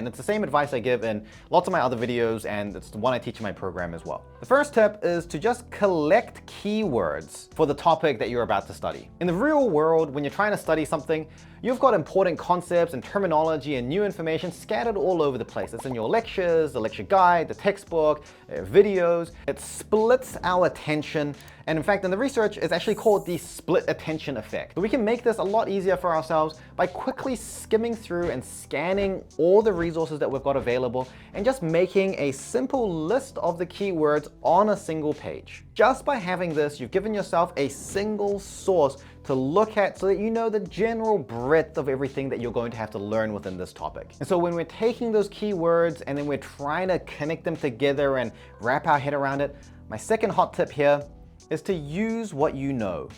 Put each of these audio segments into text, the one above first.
And it's the same advice I give in lots of my other videos, and it's the one I teach in my program as well. The first tip is to just collect keywords for the topic that you're about to study. In the real world, when you're trying to study something, you've got important concepts and terminology and new information scattered all over the place. It's in your lectures, the lecture guide, the textbook, videos. It splits our attention. And in fact, in the research, it's actually called the split attention effect. But we can make this a lot easier for ourselves by quickly skimming through and scanning all the resources that we've got available and just making a simple list of the keywords on a single page. Just by having this, you've given yourself a single source to look at so that you know the general breadth of everything that you're going to have to learn within this topic. And so when we're taking those keywords and then we're trying to connect them together and wrap our head around it, my second hot tip here is to use what you know.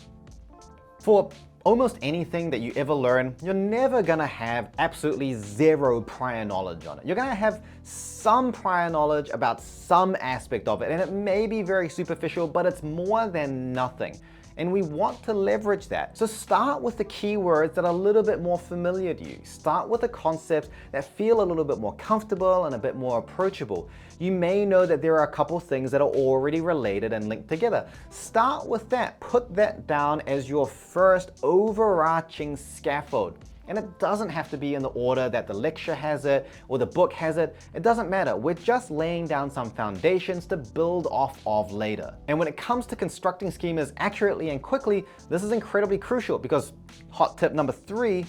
For almost anything that you ever learn, you're never gonna have absolutely zero prior knowledge on it. You're gonna have some prior knowledge about some aspect of it, and it may be very superficial, but it's more than nothing. And we want to leverage that. So start with the keywords that are a little bit more familiar to you. Start with the concepts that feel a little bit more comfortable and a bit more approachable. You may know that there are a couple things that are already related and linked together. Start with that. Put that down as your first overarching scaffold. And it doesn't have to be in the order that the lecture has it or the book has it. It doesn't matter. We're just laying down some foundations to build off of later. And when it comes to constructing schemas accurately and quickly, this is incredibly crucial because hot tip number 3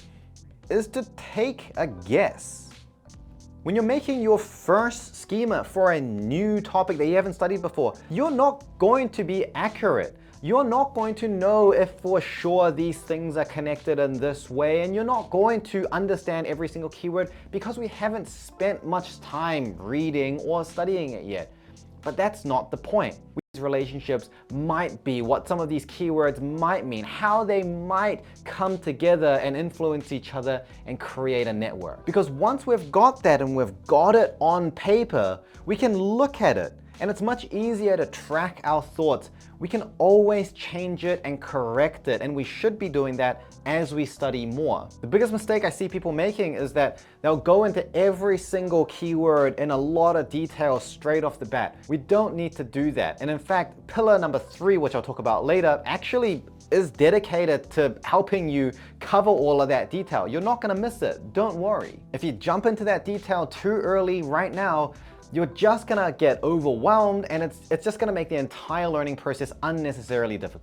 is to take a guess. When you're making your first schema for a new topic that you haven't studied before, you're not going to be accurate. You're not going to know if for sure these things are connected in this way, and you're not going to understand every single keyword because we haven't spent much time reading or studying it yet. But that's not the point. These relationships might be what some of these keywords might mean, how they might come together and influence each other and create a network. Because once we've got that and we've got it on paper, we can look at it. And it's much easier to track our thoughts. We can always change it and correct it, and we should be doing that as we study more. The biggest mistake I see people making is that they'll go into every single keyword in a lot of detail straight off the bat. We don't need to do that. And in fact, pillar number 3, which I'll talk about later, actually is dedicated to helping you cover all of that detail. You're not gonna miss it, don't worry. If you jump into that detail too early right now, you're just gonna get overwhelmed, and it's just gonna make the entire learning process unnecessarily difficult.